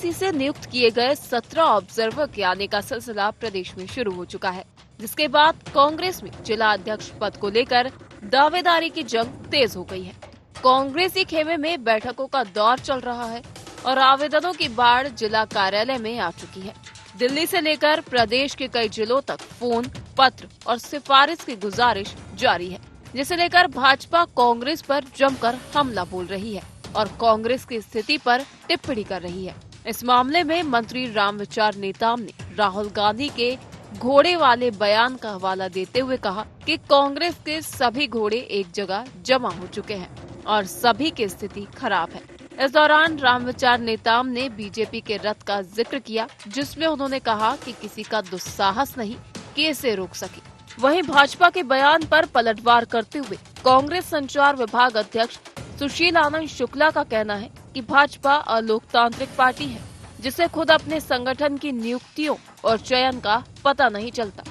AICC से नियुक्त किए गए 17 ऑब्जर्वर के आने का सिलसिला प्रदेश में शुरू हो चुका है, जिसके बाद कांग्रेस में जिला अध्यक्ष पद को लेकर दावेदारी की जंग तेज हो गई है। कांग्रेसी खेमे में बैठकों का दौर चल रहा है और आवेदनों की बाढ़ जिला कार्यालय में आ चुकी है। दिल्ली से लेकर प्रदेश के कई जिलों तक फोन, पत्र और सिफारिश की गुजारिश जारी है, जिसे लेकर भाजपा कांग्रेस पर जमकर हमला बोल रही है और कांग्रेस की स्थिति पर टिप्पणी कर रही है। इस मामले में मंत्री रामविचार नेताम ने राहुल गांधी के घोड़े वाले बयान का हवाला देते हुए कहा कि कांग्रेस के सभी घोड़े एक जगह जमा हो चुके हैं और सभी की स्थिति खराब है। इस दौरान रामविचार नेताम ने बीजेपी के रथ का जिक्र किया, जिसमें उन्होंने कहा कि किसी का दुस्साहस नहीं कि इसे रोक सके। वहीं भाजपा के बयान पर पलटवार करते हुए कांग्रेस संचार विभाग अध्यक्ष सुशील आनंद शुक्ला का कहना है कि भाजपा अलोकतांत्रिक पार्टी है, जिसे खुद अपने संगठन की नियुक्तियों और चयन का पता नहीं चलता।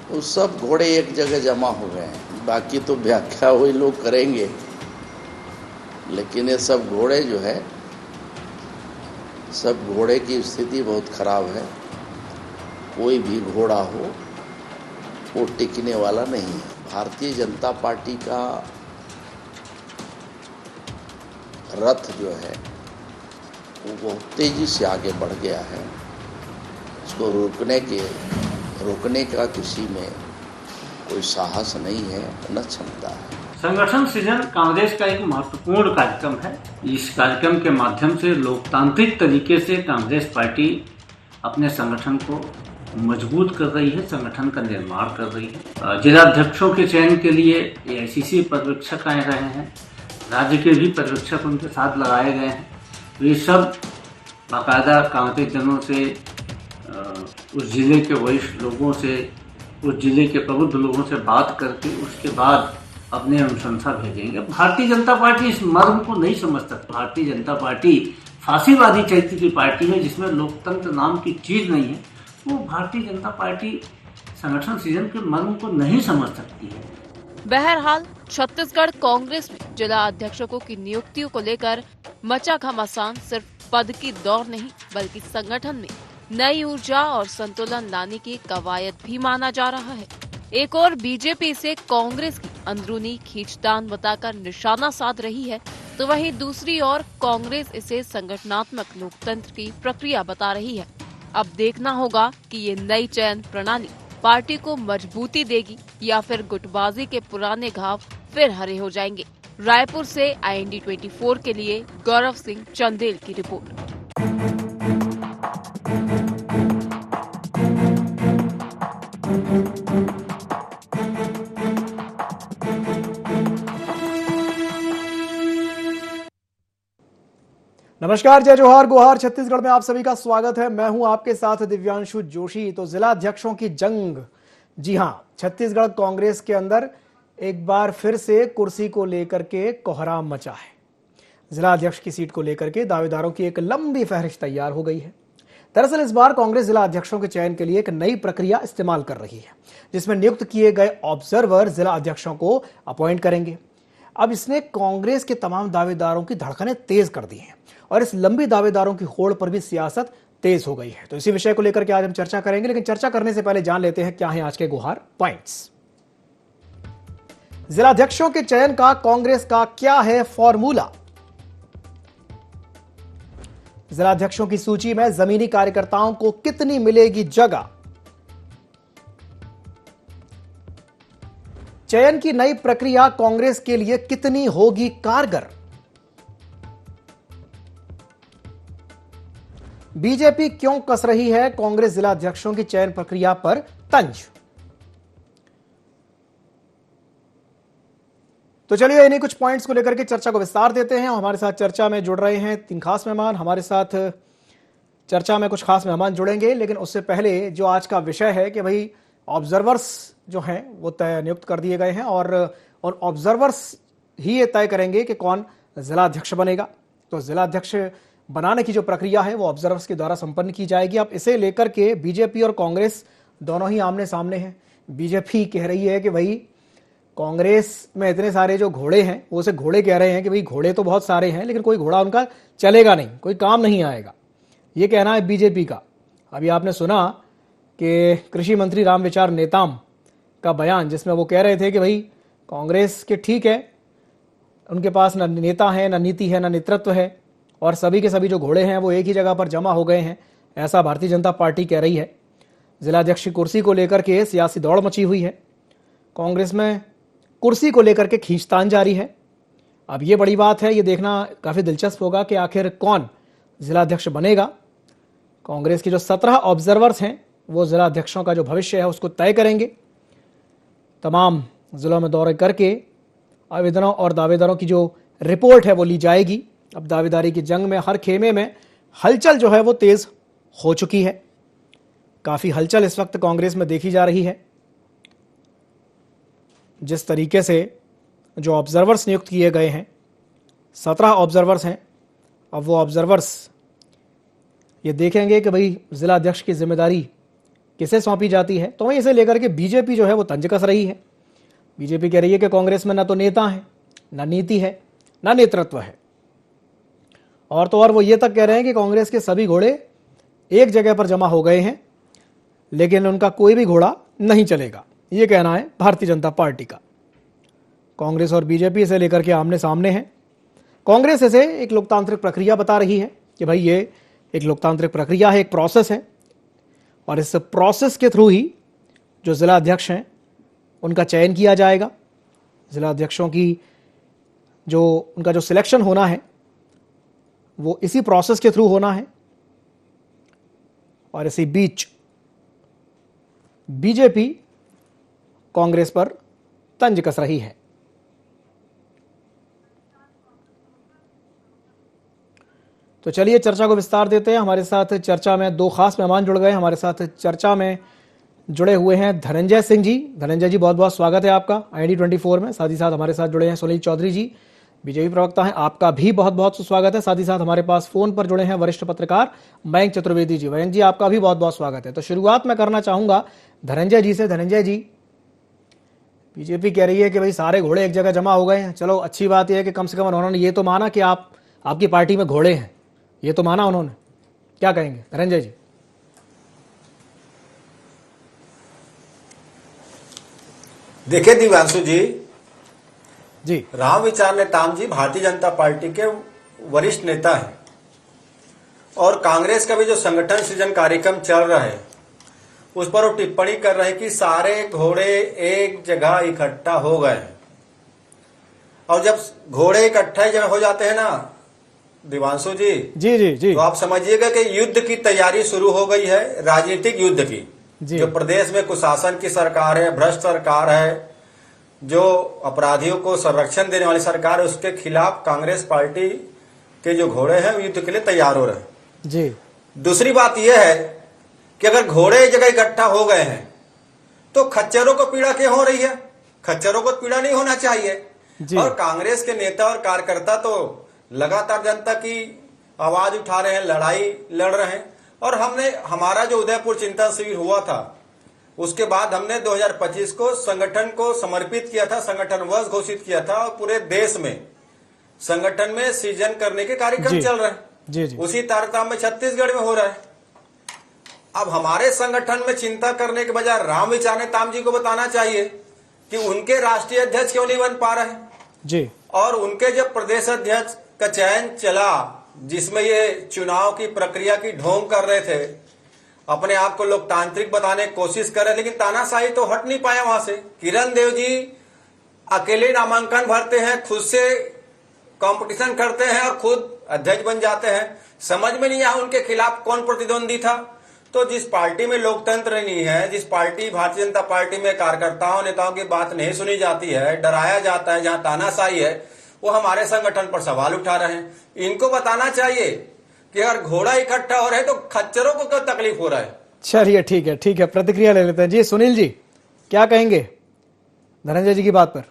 तो सब घोड़े एक जगह जमा हो गए हैं, बाकी तो व्याख्या वही लोग करेंगे, लेकिन ये सब घोड़े जो है, सब घोड़े की स्थिति बहुत खराब है। कोई भी घोड़ा हो वो टिकने वाला नहीं है। भारतीय जनता पार्टी का रथ जो है वो बहुत तेजी से आगे बढ़ गया है। इसको रोकने का किसी में कोई साहस नहीं है, न क्षमता है। संगठन सृजन कांग्रेस का एक महत्वपूर्ण कार्यक्रम है। इस कार्यक्रम के माध्यम से लोकतांत्रिक तरीके से कांग्रेस पार्टी अपने संगठन को मजबूत कर रही है, संगठन का निर्माण कर रही है। जिलाध्यक्षों के चयन के लिए एआईसीसी पर्यवेक्षक आए रहे हैं, राज्य के भी पर्यवेक्षक उनके साथ लगाए गए हैं। ये सब बाकायदा कांग्रेस जनों से, उस जिले के वरिष्ठ लोगों से, उस जिले के प्रबुद्ध लोगों से बात करके उसके बाद अपने अनुशंसा भेजेंगे। भारतीय जनता पार्टी इस मर्म को नहीं समझ सकती। भारतीय जनता पार्टी फांसीवादी चरित्र की पार्टी है, जिसमें लोकतंत्र नाम की चीज नहीं है। वो भारतीय जनता पार्टी संगठन सृजन के मर्म को नहीं समझ सकती है। बहरहाल छत्तीसगढ़ कांग्रेस में जिला अध्यक्षों की नियुक्तियों को लेकर मचा घमासान सिर्फ पद की दौड़ नहीं, बल्कि संगठन में नई ऊर्जा और संतुलन लाने की कवायद भी माना जा रहा है। एक और बीजेपी से कांग्रेस की अंदरूनी खींचतान बताकर निशाना साध रही है, तो वहीं दूसरी ओर कांग्रेस इसे संगठनात्मक लोकतंत्र की प्रक्रिया बता रही है। अब देखना होगा कि ये नई चयन प्रणाली पार्टी को मजबूती देगी या फिर गुटबाजी के पुराने घाव फिर हरे हो जाएंगे। रायपुर से IND 24 के लिए गौरव सिंह चंदेल की रिपोर्ट। नमस्कार, जय जोहार गुहार। छत्तीसगढ़ में आप सभी का स्वागत है। मैं हूं आपके साथ दिव्यांशु जोशी। तो जिला अध्यक्षों की जंग, जी हां, छत्तीसगढ़ कांग्रेस के अंदर एक बार फिर से कुर्सी को लेकर के कोहराम मचा है। जिला अध्यक्ष की सीट को लेकर के दावेदारों की एक लंबी फहरिस्त तैयार हो गई है। दरअसल इस बार कांग्रेस जिला अध्यक्षों के चयन के लिए एक नई प्रक्रिया इस्तेमाल कर रही है, जिसमें नियुक्त किए गए ऑब्जर्वर जिला अध्यक्षों को अपॉइंट करेंगे। अब इसने कांग्रेस के तमाम दावेदारों की धड़कनें तेज कर दी हैं और इस लंबी दावेदारों की होड़ पर भी सियासत तेज हो गई है। तो इसी विषय को लेकर के आज हम चर्चा करेंगे, लेकिन चर्चा करने से पहले जान लेते हैं क्या है आज के गुहार पॉइंट्स। जिलाध्यक्षों के चयन का कांग्रेस का क्या है फॉर्मूला? जिलाध्यक्षों की सूची में जमीनी कार्यकर्ताओं को कितनी मिलेगी जगह? चयन की नई प्रक्रिया कांग्रेस के लिए कितनी होगी कारगर? बीजेपी क्यों कस रही है कांग्रेस जिलाध्यक्षों की चयन प्रक्रिया पर तंज? तो चलिए इन्हीं कुछ पॉइंट्स को लेकर के चर्चा को विस्तार देते हैं। हमारे साथ चर्चा में जुड़ रहे हैं 3 खास मेहमान। हमारे साथ चर्चा में कुछ खास मेहमान जुड़ेंगे, लेकिन उससे पहले जो आज का विषय है कि भाई ऑब्जर्वर्स जो हैं वो नियुक्त कर दिए गए हैं और ऑब्जर्वर्स ही ये तय करेंगे कि कौन जिलाध्यक्ष बनेगा। तो जिलाध्यक्ष बनाने की जो प्रक्रिया है वो ऑब्जर्वर्स के द्वारा संपन्न की जाएगी। अब इसे लेकर के बीजेपी और कांग्रेस दोनों ही आमने सामने हैं। बीजेपी कह रही है कि भाई कांग्रेस में इतने सारे जो घोड़े हैं, वो उसे घोड़े कह रहे हैं कि भाई घोड़े तो बहुत सारे हैं, लेकिन कोई घोड़ा उनका चलेगा नहीं, कोई काम नहीं आएगा। ये कहना है बीजेपी का। अभी आपने सुना कि कृषि मंत्री रामविचार नेताम का बयान, जिसमें वो कह रहे थे कि भाई कांग्रेस के ठीक है, उनके पास ना नेता है, ना नीति है, ना नेतृत्व है, और सभी के सभी जो घोड़े हैं वो एक ही जगह पर जमा हो गए हैं, ऐसा भारतीय जनता पार्टी कह रही है। जिलाध्यक्ष की कुर्सी को लेकर के सियासी दौड़ मची हुई है। कांग्रेस में कुर्सी को लेकर के खींचतान जारी है। अब ये बड़ी बात है, ये देखना काफ़ी दिलचस्प होगा कि आखिर कौन जिलाध्यक्ष बनेगा। कांग्रेस के जो 17 ऑब्जर्वर्स हैं वो जिलाध्यक्षों का जो भविष्य है उसको तय करेंगे। तमाम जिलों में दौरे करके आवेदनों और दावेदारों की जो रिपोर्ट है वो ली जाएगी। अब दावेदारी की जंग में हर खेमे में हलचल जो है वो तेज हो चुकी है। काफ़ी हलचल इस वक्त कांग्रेस में देखी जा रही है। जिस तरीके से जो ऑब्जर्वर्स नियुक्त किए गए हैं, 17 ऑब्जर्वर्स हैं, अब वो ऑब्जर्वर्स ये देखेंगे कि भाई जिला अध्यक्ष की जिम्मेदारी किसे सौंपी जाती है। तो वहीं इसे लेकर के बीजेपी जो है वो तंज कस रही है। बीजेपी कह रही है कि कांग्रेस में ना तो नेता है, ना नीति है, ना नेतृत्व है, और तो और वो ये तक कह रहे हैं कि कांग्रेस के सभी घोड़े एक जगह पर जमा हो गए हैं, लेकिन उनका कोई भी घोड़ा नहीं चलेगा। ये कहना है भारतीय जनता पार्टी का। कांग्रेस और बीजेपी इसे लेकर के आमने सामने हैं। कांग्रेस इसे एक लोकतांत्रिक प्रक्रिया बता रही है कि भाई ये एक लोकतांत्रिक प्रक्रिया है, एक प्रोसेस है, और इस प्रोसेस के थ्रू ही जो जिला अध्यक्ष हैं उनका चयन किया जाएगा। जिला अध्यक्षों की उनका जो सिलेक्शन होना है वो इसी प्रोसेस के थ्रू होना है। और इसी बीच बीजेपी कांग्रेस पर तंज कस रही है। तो चलिए चर्चा को विस्तार देते हैं। हमारे साथ चर्चा में दो खास मेहमान जुड़ गए। हमारे साथ चर्चा में जुड़े हुए हैं धनंजय सिंह जी। धनंजय जी, बहुत बहुत स्वागत है आपका ID24 में। साथ ही साथ हमारे साथ जुड़े हैं सुनील चौधरी जी, बीजेपी प्रवक्ता हैं, आपका भी बहुत बहुत स्वागत है। साथ ही साथ हमारे पास फोन पर जुड़े हैं वरिष्ठ पत्रकार मयंक चतुर्वेदी जी। मयंक जी, आपका भी बहुत बहुत स्वागत है। तो शुरुआत मैं करना चाहूंगा धनंजय जी से। धनंजय जी, बीजेपी कह रही है कि भाई सारे घोड़े एक जगह जमा हो गए हैं। चलो, अच्छी बात यह है कि कम से कम उन्होंने ये तो माना कि आपकी पार्टी में घोड़े हैं, ये तो माना उन्होंने। क्या कहेंगे धनंजय जी? देखिए दिव्यांशु जी, रामविचार नेताम जी भारतीय जनता पार्टी के वरिष्ठ नेता हैं, और कांग्रेस का भी जो संगठन सृजन कार्यक्रम चल रहा है उस पर वो टिप्पणी कर रहे हैं कि सारे घोड़े एक जगह इकट्ठा हो गए हैं। और जब घोड़े इकट्ठे जब हो जाते हैं ना दिवांशु जी जी, तो आप समझिएगा कि युद्ध की तैयारी शुरू हो गई है, राजनीतिक युद्ध की। जो प्रदेश में कुशासन की सरकार है, भ्रष्ट सरकार है, जो अपराधियों को संरक्षण देने वाली सरकार है, उसके खिलाफ कांग्रेस पार्टी के जो घोड़े हैं युद्ध के लिए तैयार हो रहे हैं जी। दूसरी बात यह है कि अगर घोड़े एक जगह इकट्ठा हो गए हैं तो खच्चरों को पीड़ा क्यों हो रही है? खच्चरों को पीड़ा नहीं होना चाहिए। और कांग्रेस के नेता और कार्यकर्ता तो लगातार जनता की आवाज उठा रहे हैं, लड़ाई लड़ रहे हैं। और हमारा जो उदयपुर चिंतन शिविर हुआ था उसके बाद हमने 2025 को संगठन को समर्पित किया था, संगठन वर्ष घोषित किया था, और पूरे देश में संगठन में सृजन करने के कार्यक्रम चल रहे हैं। उसी तारतम्य में छत्तीसगढ़ में हो रहा है। अब हमारे संगठन में चिंता करने के बजाय रामविचार नेताम जी को बताना चाहिए कि उनके राष्ट्रीय अध्यक्ष क्यों नहीं बन पा रहे हैं जी। और उनके जब प्रदेश अध्यक्ष का चयन चला, जिसमें ये चुनाव की प्रक्रिया की ढोंग कर रहे थे, अपने आप को लोकतांत्रिक बताने की कोशिश कर रहे, लेकिन तानाशाही तो हट नहीं पाया वहां से। किरण देव जी अकेले नामांकन भरते हैं, खुद से कंपटीशन करते हैं और खुद अध्यक्ष बन जाते हैं। समझ में नहीं आया उनके खिलाफ कौन प्रतिद्वंदी था। तो जिस पार्टी में लोकतंत्र नहीं है, जिस पार्टी भारतीय जनता पार्टी में कार्यकर्ताओं नेताओं की बात नहीं सुनी जाती है, डराया जाता है, जहां तानाशाही है, वो हमारे संगठन पर सवाल उठा रहे हैं। इनको बताना चाहिए कि अगर घोड़ा इकट्ठा हो रहे तो खच्चरों को क्यों तकलीफ हो रहा है। चलिए ठीक है, प्रतिक्रिया ले लेते हैं जी। सुनील जी, क्या कहेंगे धनंजय जी की बात पर?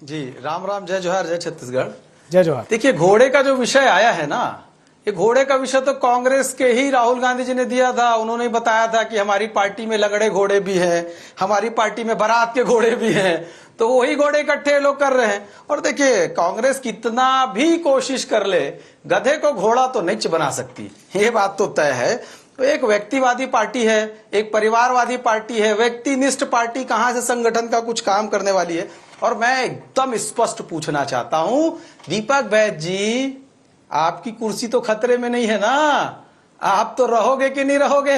जी राम राम, जय जोहार, जय छत्तीसगढ़, जय जोहार। देखिए, घोड़े का जो विषय आया है ना, ये घोड़े का विषय तो कांग्रेस के ही राहुल गांधी जी ने दिया था। उन्होंने बताया था कि हमारी पार्टी में लगड़े घोड़े भी हैं, हमारी पार्टी में बारात के घोड़े भी हैं, तो वही घोड़े इकट्ठे लोग कर रहे हैं। और देखिए, कांग्रेस कितना भी कोशिश कर ले, गधे को घोड़ा तो नहीं बना सकती, ये बात तो तय है। तो एक व्यक्तिवादी पार्टी है, एक परिवारवादी पार्टी है, व्यक्तिनिष्ठ पार्टी कहां से संगठन का कुछ काम करने वाली है। और मैं एकदम स्पष्ट पूछना चाहता हूं, दीपक वैद्य जी, आपकी कुर्सी तो खतरे में नहीं है ना? आप तो रहोगे कि नहीं रहोगे?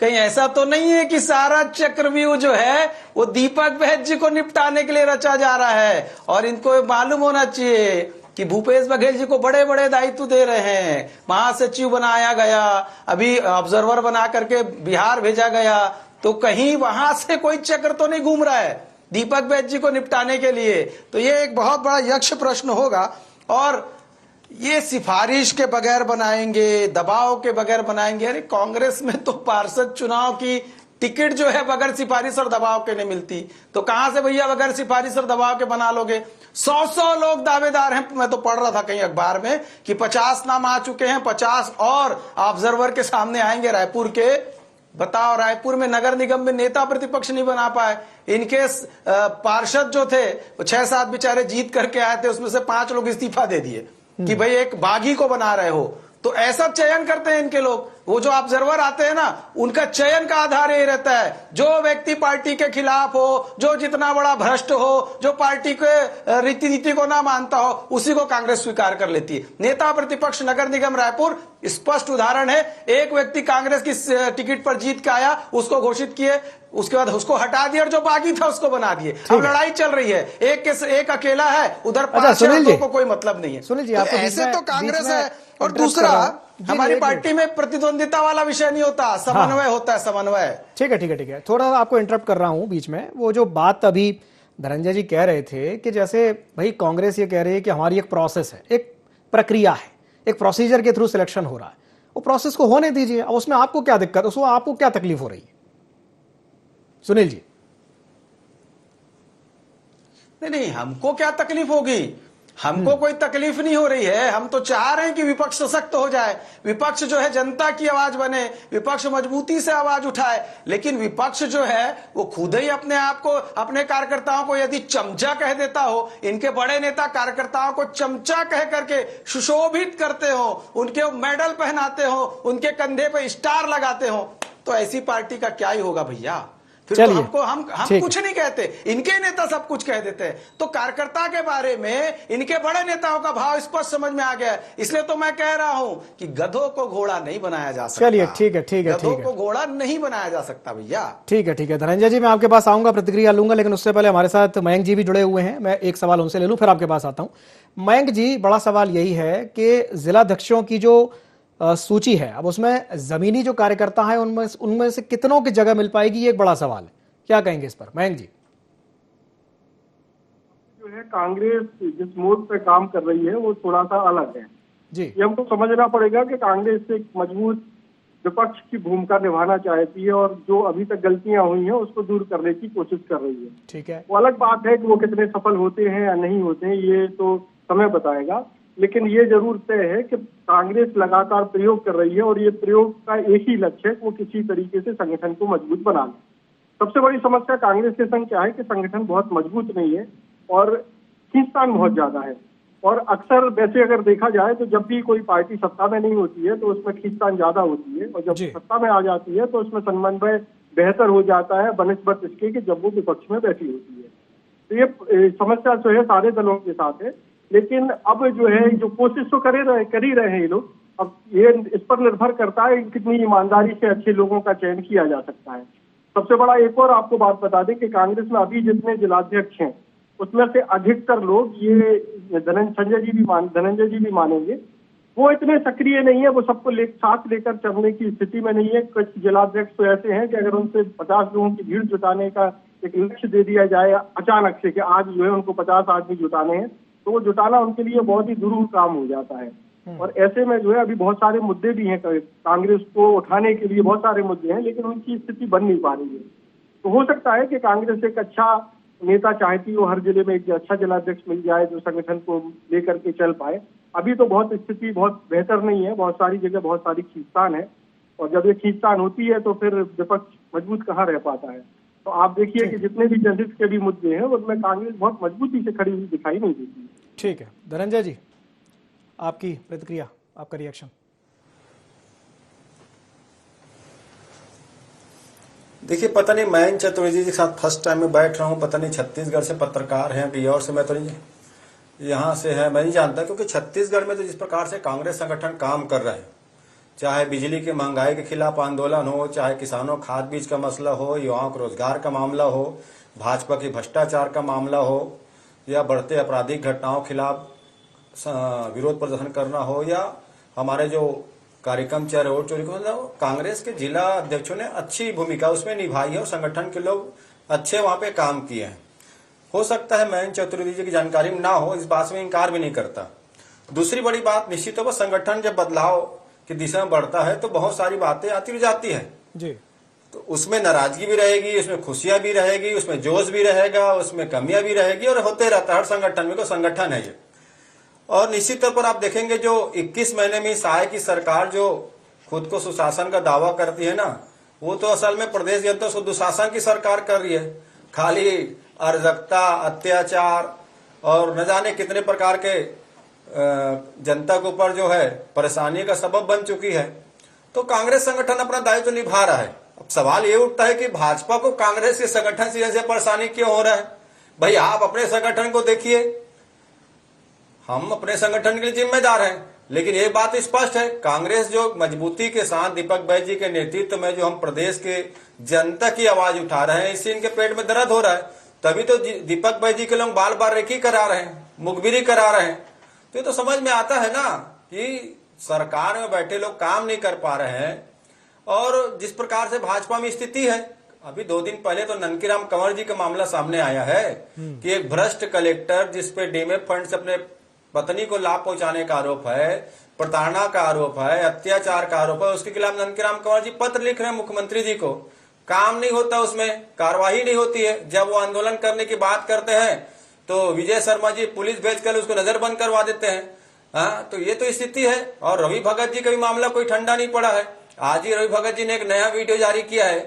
कहीं ऐसा तो नहीं है कि सारा चक्रव्यूह जो है वो दीपक वैद्य जी को निपटाने के लिए रचा जा रहा है? और इनको मालूम होना चाहिए कि भूपेश बघेल जी को बड़े बड़े दायित्व दे रहे हैं। महासचिव बनाया गया, अभी ऑब्जर्वर बना करके बिहार भेजा गया, तो कहीं वहां से कोई चक्र तो नहीं घूम रहा है दीपक वैद्य जी को निपटाने के लिए? तो ये एक बहुत बड़ा यक्ष प्रश्न होगा। और ये सिफारिश के बगैर बनाएंगे, दबाव के बगैर बनाएंगे। अरे कांग्रेस में तो पार्षद चुनाव की टिकट जो है बगैर सिफारिश और दबाव के नहीं मिलती, तो कहां से भैया बगैर सिफारिश और दबाव के बना लोगे? 100 लोग दावेदार हैं। मैं तो पढ़ रहा था कहीं अखबार में कि 50 नाम आ चुके हैं, 50 और ऑब्जर्वर के सामने आएंगे रायपुर के। बताओ, रायपुर में नगर निगम में नेता प्रतिपक्ष नहीं बना पाए। इनके पार्षद जो थे वो 6-7 बेचारे जीत करके आए थे, उसमें से 5 लोग इस्तीफा दे दिए कि भाई एक बागी को बना रहे हो। तो ऐसा चयन करते हैं इनके लोग। वो जो ऑब्जर्वर आते हैं ना, उनका चयन का आधार यही रहता है, जो व्यक्ति पार्टी के खिलाफ हो, जो जितना बड़ा भ्रष्ट हो, जो पार्टी के रीति नीति को ना मानता हो, उसी को कांग्रेस स्वीकार कर लेती है। नेता प्रतिपक्ष नगर निगम रायपुर स्पष्ट उदाहरण है। एक व्यक्ति कांग्रेस की टिकट पर जीत के आया, उसको घोषित किए, उसके बाद उसको हटा दिया और जो बाकी था उसको बना दिए। अब लड़ाई चल रही है, एक अकेला है, उधर 5 को कोई मतलब नहीं है। सुनील जी, तो आपको ऐसे तो कांग्रेस है। और इंटरेस्ट कर दूसरा, रहा हूं। हमारी पार्टी में प्रतिद्वंदिता वाला विषय नहीं होता, समन्वय होता है, समन्वय। ठीक है। थोड़ा सा आपको इंटरप्ट कर रहा हूं बीच में। वो जो बात अभी धनंजय जी कह रहे थे कि जैसे भाई कांग्रेस ये कह रही है कि हमारी एक प्रोसेस है, एक प्रक्रिया है, एक प्रोसीजर के थ्रू सिलेक्शन हो रहा है, वो प्रोसेस को होने दीजिए। अब उसमें आपको क्या दिक्कत, उसमें आपको क्या तकलीफ हो रही है? सुनील जी। नहीं, हमको क्या तकलीफ होगी? हमको कोई तकलीफ नहीं हो रही है। हम तो चाह रहे हैं कि विपक्ष सशक्त हो जाए, विपक्ष जो है जनता की आवाज बने, विपक्ष मजबूती से आवाज उठाए। लेकिन विपक्ष जो है वो खुद ही अपने आप को, अपने कार्यकर्ताओं को यदि चमचा कह देता हो, इनके बड़े नेता कार्यकर्ताओं को चमचा कह करके सुशोभित करते हो, उनके मेडल पहनाते हो, उनके कंधे पे स्टार लगाते हो, तो ऐसी पार्टी का क्या ही होगा भैया? फिर तो हमको हम कुछ नहीं कहते, इनके नेता सब कुछ कह देते हैं। तो कार्यकर्ता के बारे में इनके बड़े नेताओं का भाव स्पष्ट समझ में आ गया। इसलिए तो मैं कह रहा हूं कि गधों को घोड़ा नहीं बनाया जा सकता। चलिए, ठीक है। गधों को घोड़ा नहीं बनाया जा सकता भैया। ठीक है। धनंजय जी, मैं आपके पास आऊंगा, प्रतिक्रिया लूंगा, लेकिन उससे पहले हमारे साथ मयंक जी भी जुड़े हुए हैं। मैं एक सवाल उनसे ले लूं, फिर आपके पास आता हूं। मयंक जी, बड़ा सवाल यही है कि जिलाध्यक्षों की जो सूची है, अब उसमें जमीनी जो कार्यकर्ता है उनमें से कितनों की जगह मिल पाएगी, ये एक बड़ा सवाल है। क्या कहेंगे इस पर मयंक जी? जो है कांग्रेस जिस मोड पे काम कर रही है वो थोड़ा सा अलग है जी। ये हमको समझना पड़ेगा कि कांग्रेस एक मजबूत विपक्ष की भूमिका निभाना चाहती है और जो अभी तक गलतियां हुई हैं उसको दूर करने की कोशिश कर रही है। ठीक है। वो अलग बात है कि वो कितने सफल होते हैं या नहीं होते हैं, ये तो समय बताएगा। लेकिन ये जरूर तय है कि कांग्रेस लगातार प्रयोग कर रही है और ये प्रयोग का एक ही लक्ष्य है कि वो किसी तरीके से संगठन को मजबूत बना ले। सबसे बड़ी समस्या कांग्रेस के संग क्या है कि संगठन बहुत मजबूत नहीं है और खींचतान बहुत ज्यादा है। और अक्सर वैसे अगर देखा जाए तो जब भी कोई पार्टी सत्ता में नहीं होती है तो उसमें खींचतान ज्यादा होती है, और जब सत्ता में आ जाती है तो उसमें समन्वय बेहतर हो जाता है बनिस्बत इसके कि जब वो विपक्ष में बैठी होती है। तो ये समस्या जो है सारे दलों के साथ है। लेकिन अब जो है जो कोशिश तो कर ही रहे हैं ये लोग। अब ये इस पर निर्भर करता है कितनी ईमानदारी से अच्छे लोगों का चयन किया जा सकता है। सबसे बड़ा एक और आपको बात बता दें कि कांग्रेस में अभी जितने जिलाध्यक्ष हैं उसमें से अधिकतर लोग, ये धनंजय जी भी मानेंगे, वो इतने सक्रिय नहीं है, वो सबको साथ लेकर चलने की स्थिति में नहीं है। कुछ जिलाध्यक्ष तो ऐसे हैं कि अगर उनसे 50 लोगों की भीड़ जुटाने का एक लक्ष्य दे दिया जाए अचानक से कि आज जो है उनको 50 आदमी जुटाने हैं, तो वो जुटाना उनके लिए बहुत ही दुरूह काम हो जाता है। और ऐसे में जो है अभी बहुत सारे मुद्दे भी हैं, कांग्रेस को उठाने के लिए बहुत सारे मुद्दे हैं, लेकिन उनकी स्थिति बन नहीं पा रही है। तो हो सकता है कि कांग्रेस एक अच्छा नेता चाहती हो, हर जिले में एक अच्छा जिलाध्यक्ष मिल जाए जो संगठन को लेकर के चल पाए। अभी तो बहुत स्थिति बहुत बेहतर नहीं है, बहुत सारी जगह बहुत सारी खींचतान है, और जब ये खींचतान होती है तो फिर विपक्ष मजबूत कहाँ रह पाता है। तो आप देखिए कि जितने भी जनहित के भी मुद्दे हैं उनमें कांग्रेस बहुत मजबूती से खड़ी हुई दिखाई नहीं देती। ठीक है, धनंजय जी, आपकी प्रतिक्रिया, आपका रिएक्शन। देखिए, पता नहीं मयंक चतुर्वेदी जी के साथ फर्स्ट टाइम में बैठ रहा हूँ, पता नहीं छत्तीसगढ़ से पत्रकार हैं कि और से, मैं तो नहीं यहाँ से है, मैं नहीं जानता, क्योंकि छत्तीसगढ़ में तो जिस प्रकार से कांग्रेस संगठन काम कर रहे हैं, चाहे बिजली की महंगाई के खिलाफ आंदोलन हो, चाहे किसानों खाद बीज का मसला हो, युवाओं को रोजगार का मामला हो, भाजपा की भ्रष्टाचार का मामला हो, या बढ़ते आपराधिक घटनाओं खिलाफ विरोध प्रदर्शन करना हो, या हमारे जो कार्यक्रम चल रहे वोट चोरी को, कांग्रेस के जिला अध्यक्षों ने अच्छी भूमिका उसमें निभाई है और संगठन के लोग अच्छे वहां पे काम किए हैं। हो सकता है मयंक चतुर्वेदी जी की जानकारी में ना हो, इस बात में इनकार भी नहीं करता। दूसरी बड़ी बात, निश्चित तौर पर संगठन जब बदलाव की दिशा में बढ़ता है तो बहुत सारी बातें आती भी जाती है जी। तो उसमें नाराजगी भी रहेगी, उसमें खुशियां भी रहेगी, उसमें जोश भी रहेगा, उसमें कमियां भी रहेगी, और होते रहता है हर संगठन में, को संगठन है ये। और निश्चित तौर पर आप देखेंगे जो 21 महीने में सहाय की सरकार जो खुद को सुशासन का दावा करती है ना, वो तो असल में प्रदेश जनता को दुशासन की सरकार कर रही है। खाली अराजकता, अत्याचार और न जाने कितने प्रकार के जनता के ऊपर जो है परेशानी का सबब बन चुकी है। तो कांग्रेस संगठन अपना दायित्व निभा रहा है। अब सवाल ये उठता है कि भाजपा को कांग्रेस के संगठन से ऐसे परेशानी क्यों हो रहा है? भाई आप अपने संगठन को देखिए, हम अपने संगठन के लिए जिम्मेदार हैं, लेकिन ये बात स्पष्ट है, कांग्रेस जो मजबूती के साथ दीपक बैज जी के नेतृत्व में जो हम प्रदेश के जनता की आवाज उठा रहे हैं, इससे इनके पेट में दर्द हो रहा है। तभी तो दीपक बैज जी के लोग बार बार रेकी करा रहे हैं, मुखबिरी करा रहे हैं। तो ये तो समझ में आता है ना कि सरकार में बैठे लोग काम नहीं कर पा रहे हैं। और जिस प्रकार से भाजपा में स्थिति है, अभी 2 दिन पहले तो ननकीराम कंवर जी का मामला सामने आया है कि एक भ्रष्ट कलेक्टर जिसपे डीएमएफ फंड से अपने पत्नी को लाभ पहुंचाने का आरोप है, प्रताड़ना का आरोप है, अत्याचार का आरोप है, उसके खिलाफ ननकीराम कंवर जी पत्र लिख रहे हैं मुख्यमंत्री जी को। काम नहीं होता, उसमें कार्रवाई नहीं होती है। जब वो आंदोलन करने की बात करते हैं तो विजय शर्मा जी पुलिस भेजकर उसको नजरबंद करवा देते हैं। हाँ, तो ये तो स्थिति है। और रवि भगत जी का भी मामला कोई ठंडा नहीं पड़ा है। आज ही रवि भगत जी ने एक नया वीडियो जारी किया है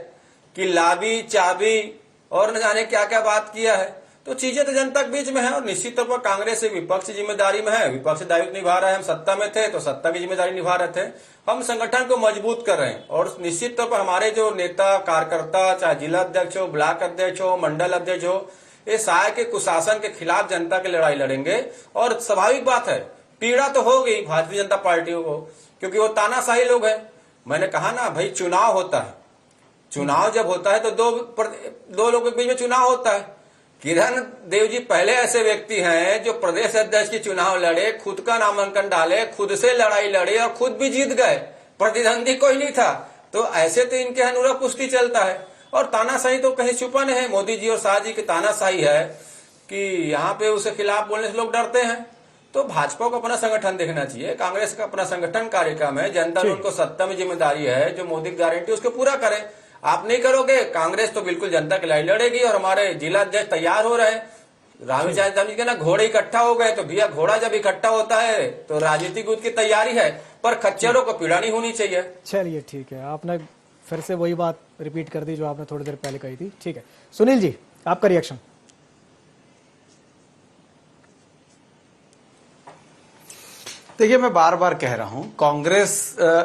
कि लाबी चाबी और न जाने क्या क्या बात किया है। तो चीजें तो जनता के बीच में है, और निश्चित तौर पर कांग्रेस एक विपक्ष की जिम्मेदारी में है, विपक्ष दायित्व निभा रहा है। हम सत्ता में थे तो सत्ता की जिम्मेदारी निभा रहे थे, हम संगठन को मजबूत कर रहे हैं। और निश्चित तौर पर हमारे जो नेता कार्यकर्ता, चाहे जिला अध्यक्ष हो, ब्लॉक अध्यक्ष हो, मंडल अध्यक्ष हो, ये सहाय के कुशासन के खिलाफ जनता की लड़ाई लड़ेंगे। और स्वाभाविक बात है, पीड़ा तो हो गई भारतीय जनता पार्टी को, क्योंकि वो तानाशाही लोग हैं। मैंने कहा ना भाई, चुनाव होता है, चुनाव जब होता है तो दो लोगों के बीच में चुनाव होता है। किरण देव जी पहले ऐसे व्यक्ति हैं जो प्रदेश अध्यक्ष की चुनाव लड़े, खुद का नामांकन डाले, खुद से लड़ाई लड़े और खुद भी जीत गए, प्रतिद्वंदी कोई नहीं था। तो ऐसे तो इनके अनुरा पुष्टि चलता है। और तानाशाही तो कहीं छुपा नहीं है। मोदी जी और शाह जी की तानाशाही है कि यहाँ पे उसके खिलाफ बोलने से लोग डरते हैं। तो भाजपा को अपना संगठन देखना चाहिए, कांग्रेस का अपना संगठन कार्यक्रम है, जनता ने उनको सत्ता में जिम्मेदारी है, जो मोदी की गारंटी उसको पूरा करे। आप नहीं करोगे, कांग्रेस तो बिल्कुल जनता की लड़ाई लड़ेगी। और हमारे जिला अध्यक्ष तैयार हो रहे हैं, रामचंद्र जी के ना घोड़े इकट्ठा हो गए। तो भैया, घोड़ा जब इकट्ठा होता है तो राजनीतिक युद्ध की तैयारी है, पर खच्चरों को पीड़ा नहीं होनी चाहिए। चलिए ठीक है, आपने फिर से वही बात रिपीट कर दी जो आपने थोड़ी देर पहले कही थी। ठीक है, सुनील जी, आपका रिएक्शन। देखिए, मैं बार बार कह रहा हूं, कांग्रेस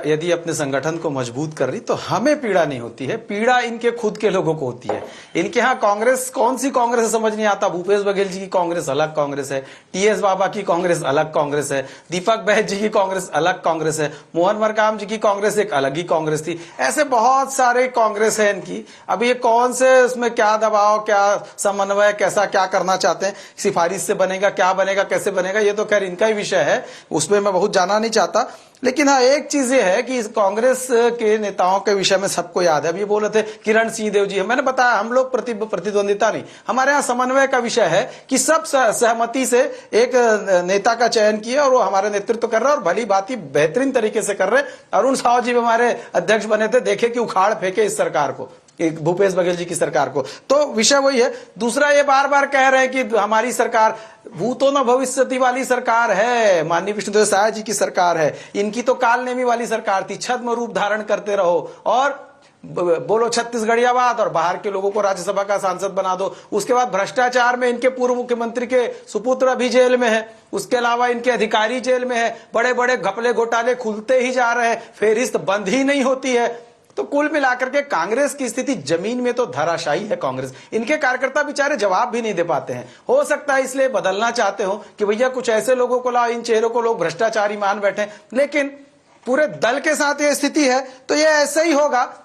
यदि अपने संगठन को मजबूत कर रही तो हमें पीड़ा नहीं होती है, पीड़ा इनके खुद के लोगों को होती है। इनके यहाँ कांग्रेस कौन सी कांग्रेस है समझ नहीं आता। भूपेश बघेल जी की कांग्रेस अलग कांग्रेस है, टीएस बाबा की कांग्रेस अलग कांग्रेस है, दीपक बैज जी की कांग्रेस अलग कांग्रेस है, मोहन मरकाम जी की कांग्रेस एक अलग ही कांग्रेस थी। ऐसे बहुत सारे कांग्रेस है इनकी। अब ये कौन से उसमें क्या दबाव, क्या समन्वय, कैसा क्या करना चाहते हैं, सिफारिश से बनेगा, क्या बनेगा, कैसे बनेगा, ये तो खैर इनका ही विषय है, उसमें मैं बहुत जाना नहीं चाहता। लेकिन हाँ, एक चीज ये है कि कांग्रेस के नेताओं के विषय में सबको याद है। अब ये बोल रहे थे किरण सिंह देव जी, मैंने बताया हम लोग प्रतिद्वंदिता नहीं, हमारे यहाँ समन्वय का विषय है कि सब सहमति से एक नेता का चयन किया और वो हमारे नेतृत्व कर रहे हैं और भली बात ही बेहतरीन तरीके से कर रहे हैं। अरुण साव जी हमारे अध्यक्ष बने थे, देखे कि उखाड़ फेंके इस सरकार को। एक भूपेश बघेल जी की सरकार को। तो विषय वही है। दूसरा, ये बार बार कह रहे हैं कि हमारी सरकार भूतो न भविष्यति वाली सरकार है, माननीय विष्णुदेव साय जी की सरकार है। इनकी तो कालनेमी वाली सरकार थी, छद्म रूप धारण करते रहो और बोलो छत्तीसगढ़ियावाद और बाहर के लोगों को राज्यसभा का सांसद बना दो। उसके बाद भ्रष्टाचार में इनके पूर्व मुख्यमंत्री के सुपुत्र अभी जेल में है, उसके अलावा इनके अधिकारी जेल में है, बड़े बड़े घपले घोटाले खुलते ही जा रहे हैं, फेहरिस्त बंद ही नहीं होती है। तो कुल मिलाकर के कांग्रेस की स्थिति जमीन में तो धराशायी है। कांग्रेस, इनके कार्यकर्ता बेचारे जवाब भी नहीं दे पाते हैं। हो सकता है इसलिए बदलना चाहते हो कि भैया कुछ ऐसे लोगों को लाओ, इन चेहरों को लोग भ्रष्टाचारी मान बैठे, लेकिन पूरे दल के साथ ये स्थिति है तो ये ऐसे ही होगा।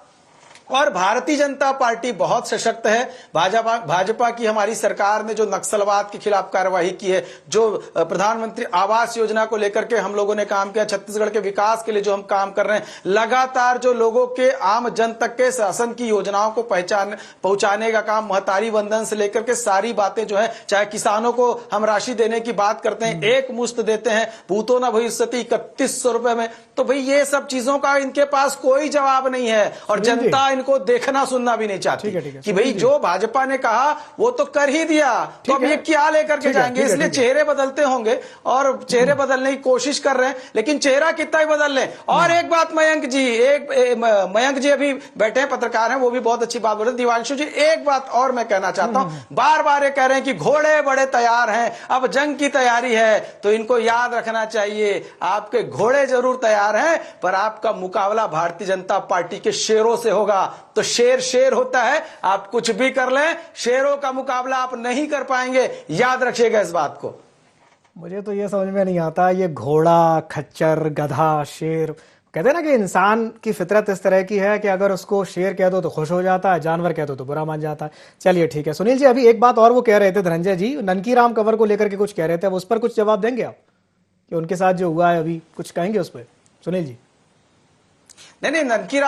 और भारतीय जनता पार्टी बहुत सशक्त है। भाजपा की हमारी सरकार ने जो नक्सलवाद के खिलाफ कार्रवाई की है, जो प्रधानमंत्री आवास योजना को लेकर के हम लोगों ने काम किया, छत्तीसगढ़ के विकास के लिए जो हम काम कर रहे हैं, लगातार जो लोगों के आम जन तक के शासन की योजनाओं को पहुंचाने का काम, महतारी वंदन से लेकर के सारी बातें जो है, चाहे किसानों को हम राशि देने की बात करते हैं, एक मुश्त देते हैं, भूतो न भविष्यति 3100 रुपए में, तो भाई ये सब चीजों का इनके पास कोई जवाब नहीं है और जनता इनको देखना सुनना भी नहीं चाहती कि भाई जो भाजपा ने कहा वो तो कर ही दिया, तो अब ये क्या लेकर के जाएंगे। इसलिए चेहरे बदलते होंगे और चेहरे बदलने की कोशिश कर रहे हैं, लेकिन चेहरा कितना ही बदल लें। और एक बात मयंक जी अभी बैठे हैं, पत्रकार हैं, वो भी बहुत अच्छी बात बोल रहे। दिवांशु जी, एक बात और मैं कहना चाहता हूं, बार बार ये कह रहे हैं कि घोड़े बड़े तैयार हैं, अब जंग की तैयारी है, तो इनको याद रखना चाहिए आपके घोड़े जरूर तैयार हैं, पर आपका मुकाबला भारतीय जनता पार्टी के शेरों से होगा। तो शेर होता है, आप कुछ भी कर लें, शेरों का मुकाबला आप नहीं कर पाएंगे, याद रखिएगा इस बात को। मुझे तो ये समझ में नहीं आता, ये घोड़ा, खच्चर, गधा, शेर, कहते हैं ना कि इंसान की फितरत इस तरह की है कि अगर उसको शेर कह दो तो खुश हो जाता है, जानवर कह दो तो बुरा मान जाता है। चलिए ठीक है। सुनील जी, अभी एक बात और वो कह रहे थे, धनंजय जी ननकी राम कंवर को लेकर के कुछ कह रहे थे, अब उस पर कुछ जवाब देंगे आप कि उनके साथ जो हुआ है अभी कुछ कहेंगे उस पर? सुनील जी। नहीं, ननकी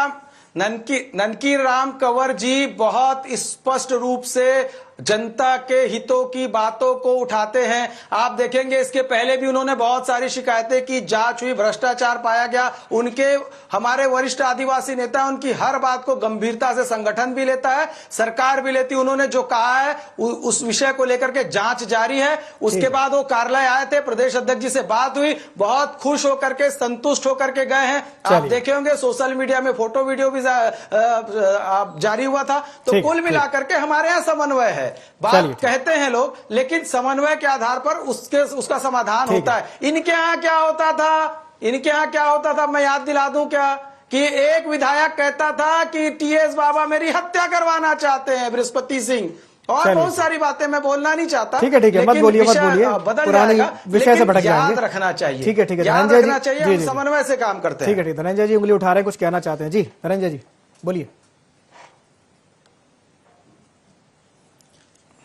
राम कंवर जी बहुत स्पष्ट रूप से जनता के हितों की बातों को उठाते हैं। आप देखेंगे इसके पहले भी उन्होंने बहुत सारी शिकायतें की, जांच हुई, भ्रष्टाचार पाया गया। उनके हमारे वरिष्ठ आदिवासी नेता, उनकी हर बात को गंभीरता से संगठन भी लेता है, सरकार भी लेती है। उन्होंने जो कहा है उस विषय को लेकर के जांच जारी है। उसके बाद वो कार्यालय आए थे, प्रदेश अध्यक्ष जी से बात हुई, बहुत खुश होकर के, संतुष्ट होकर के गए हैं। आप देखे होंगे सोशल मीडिया में फोटो वीडियो भी जारी हुआ था। तो कुल मिलाकर के हमारे यहाँ समन्वय है। बात कहते हैं लोग, लेकिन समन्वय के आधार पर उसका समाधान होता है। इनके यहाँ क्या होता था, मैं याद दिला दूं क्या, कि एक विधायक कहता था कि टीएस बाबा मेरी हत्या करवाना चाहते हैं, बृहस्पति सिंह, और बहुत सारी बातें मैं बोलना नहीं चाहता। ठीक है, मत बोलिए, बदल जाएगा, विषय से भटक जाएंगे। याद रखना चाहिए, ठीक है, धनंजय जी, हम समन्वय से काम करते हैं। ठीक है, धनंजय जी उंगली उठा रहे हैं, कुछ कहना चाहते हैं। जी धनंजय जी बोलिए।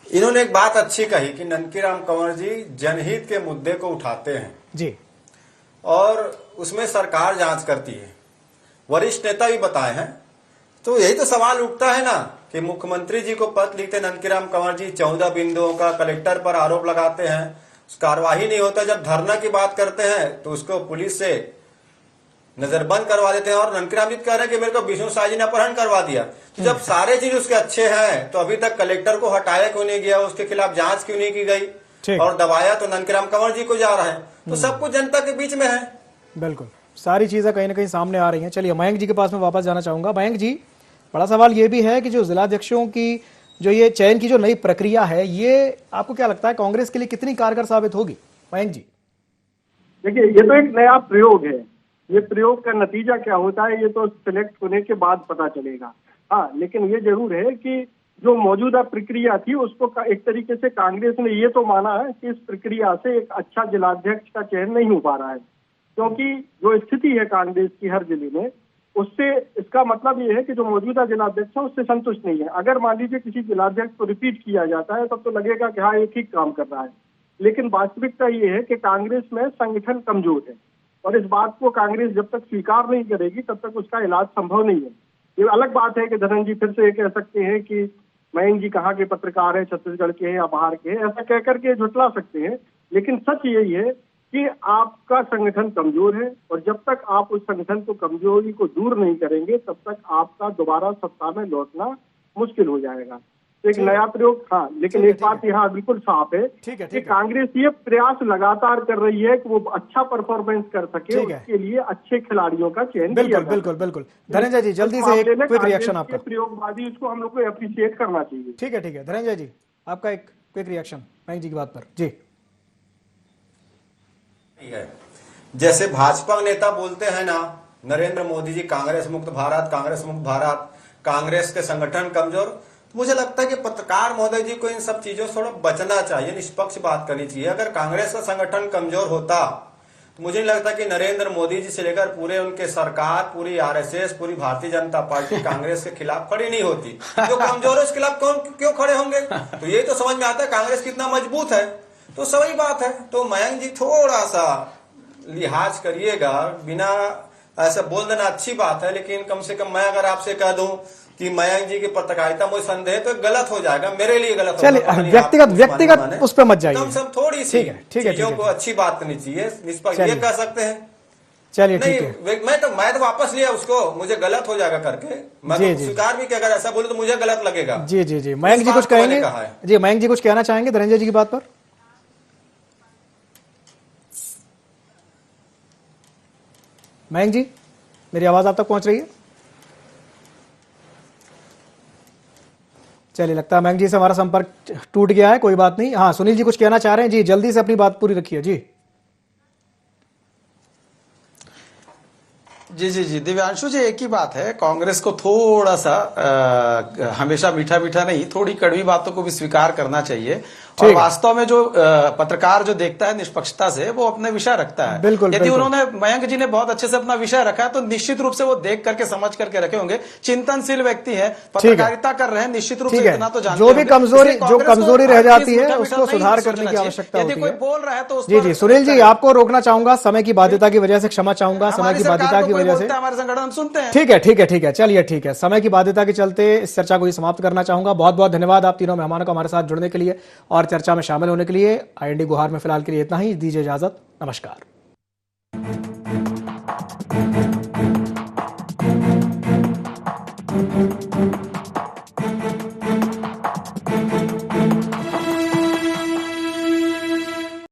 इन्होंने एक बात अच्छी कही कि ननकीराम कंवर जी जनहित के मुद्दे को उठाते हैं जी, और उसमें सरकार जांच करती है, वरिष्ठ नेता भी बताए हैं। तो यही तो सवाल उठता है ना कि मुख्यमंत्री जी को पत्र लिखते ननकीराम कंवर जी, 14 बिंदुओं का कलेक्टर पर आरोप लगाते हैं, कार्यवाही नहीं होता। जब धरना की बात करते हैं तो उसको पुलिस से नजरबंद करवा देते हैं, और ननकीराम जी कह रहे हैं कि मेरे को विष्णु साय जी ने अपहरण करवा दिया। तो जब सारे चीज उसके अच्छे हैं तो अभी तक कलेक्टर को हटाया क्यों नहीं गया, उसके खिलाफ जांच क्यों नहीं की गई, और दबाया तो ननकीराम कंवर जी को जा रहा है। तो सब कुछ जनता के बीच में है। बिल्कुल, सारी चीजें कहीं ना कहीं सामने आ रही हैं। चलिए मयंक जी के पास में वापस जाना चाहूंगा। मयंक जी, बड़ा सवाल ये भी है कि जो जिलाध्यक्षों की जो ये चयन की जो नई प्रक्रिया है, ये आपको क्या लगता है कांग्रेस के लिए कितनी कारगर साबित होगी? मयंक जी। देखिए, ये तो एक नया प्रयोग है, ये प्रयोग का नतीजा क्या होता है ये तो सिलेक्ट होने के बाद पता चलेगा। हाँ, लेकिन ये जरूर है कि जो मौजूदा प्रक्रिया थी उसको एक तरीके से कांग्रेस ने ये तो माना है कि इस प्रक्रिया से एक अच्छा जिलाध्यक्ष का चयन नहीं हो पा रहा है, क्योंकि जो स्थिति है कांग्रेस की हर जिले में, उससे इसका मतलब ये है कि जो मौजूदा जिलाध्यक्ष है उससे संतुष्ट नहीं है। अगर मान लीजिए किसी जिलाध्यक्ष को रिपीट किया जाता है तब तो लगेगा कि हाँ, ये ठीक काम कर रहा है, लेकिन वास्तविकता ये है कि कांग्रेस में संगठन कमजोर है, और इस बात को कांग्रेस जब तक स्वीकार नहीं करेगी तब तक उसका इलाज संभव नहीं है। ये अलग बात है कि धनंजय जी फिर से ये कह सकते हैं कि मयंक जी कहाँ के पत्रकार हैं, छत्तीसगढ़ के हैं या बाहर के हैं, ऐसा कह करके झुठला सकते हैं, लेकिन सच यही है कि आपका संगठन कमजोर है, और जब तक आप उस संगठन को कमजोरी को दूर नहीं करेंगे तब तक आपका दोबारा सत्ता में लौटना मुश्किल हो जाएगा। एक नया प्रयोग, हाँ, लेकिन एक बात यहाँ बिल्कुल साफ है कि कांग्रेस ये प्रयास लगातार कर रही है कि वो अच्छा परफॉर्मेंस कर सके, उसके लिए अच्छे खिलाड़ियों का चयन किया जाए। बिल्कुल बिल्कुल। धनंजय जी जल्दी से एक क्विक रिएक्शन आपका। प्रयोगवादी उसको हम लोग को अप्रिशिएट करना चाहिए। ठीक है धनंजय जी आपका एक क्विक रिएक्शन मयंक जी की बात पर। जी, जैसे भाजपा नेता बोलते हैं ना, नरेंद्र मोदी जी कांग्रेस मुक्त भारत, कांग्रेस मुक्त भारत, कांग्रेस के संगठन कमजोर, मुझे लगता है कि पत्रकार महोदय जी को इन सब चीजों से थोड़ा बचना चाहिए, निष्पक्ष बात करनी चाहिए। अगर कांग्रेस का संगठन कमजोर होता तो मुझे नहीं लगता कि नरेंद्र मोदी जी से लेकर पूरे उनके सरकार, पूरी आरएसएस, पूरी भारतीय जनता पार्टी कांग्रेस के खिलाफ खड़ी नहीं होती। जो कमजोर है उसके खिलाफ कौन क्यों खड़े होंगे? तो ये तो समझ में आता है कांग्रेस कितना मजबूत है, तो सही बात है। तो मयंक जी थोड़ा सा लिहाज करिएगा, बिना ऐसा बोल देना अच्छी बात है, लेकिन कम से कम मैं अगर आपसे कह दूं कि मयंक जी की पत्रकारिता मुझे संदेह तो गलत हो जाएगा, मेरे लिए गलत हो जाएगा। व्यक्तिगत उस पर मत जाइए। कम से कम थोड़ी सी चीजों को अच्छी बात करनी चाहिए, निष्पक्ष ये कह सकते हैं। चलिए नहीं, मैं तो वापस लिया उसको, मुझे गलत हो जाएगा करके मैं तो स्वीकार भी, अगर ऐसा बोले तो मुझे गलत लगेगा। जी मयंक जी कुछ कहेंगे? जी मयंक जी कुछ कहना चाहेंगे धनंजय जी की बात पर? मयंक जी मेरी आवाज आप तक पहुंच रही है? चलिए लगता है मयंक जी से हमारा संपर्क टूट गया है, कोई बात नहीं। हाँ सुनील जी कुछ कहना चाह रहे हैं? जी जल्दी से अपनी बात पूरी रखिए। जी दिव्यांशु जी, एक ही बात है, कांग्रेस को थोड़ा सा हमेशा मीठा मीठा नहीं, थोड़ी कड़वी बातों को भी स्वीकार करना चाहिए। और वास्तव में जो पत्रकार जो देखता है निष्पक्षता से, वो अपने विषय रखता है। यदि उन्होंने, मयंक जी ने बहुत अच्छे से अपना विषय रखा है, तो निश्चित रूप से वो देख करके समझ करके रखे होंगे। चिंतनशील व्यक्ति है, पत्रकारिता कर रहे हैं, निश्चित रूप से इतना तो जानते जो भी कमजोरी रह जाती है उसको सुधार करने की आवश्यकता होती है। कोई बोल रहा है तो जी सुनील जी आपको रोकना चाहूंगा, समय की बाध्यता की वजह से क्षमा चाहूंगा, समय की बाध्यता की वजह से। हमारे संगठन हम सुनते हैं। ठीक है चलिए ठीक है, समय की बाध्यता के चलते इस चर्चा को समाप्त करना चाहूंगा। बहुत बहुत धन्यवाद आप तीनों मेहमानों को हमारे साथ जुड़ने के लिए और चर्चा में शामिल होने के लिए। IND गुहार में फिलहाल के लिए इतना ही, दीजिए इजाजत, नमस्कार।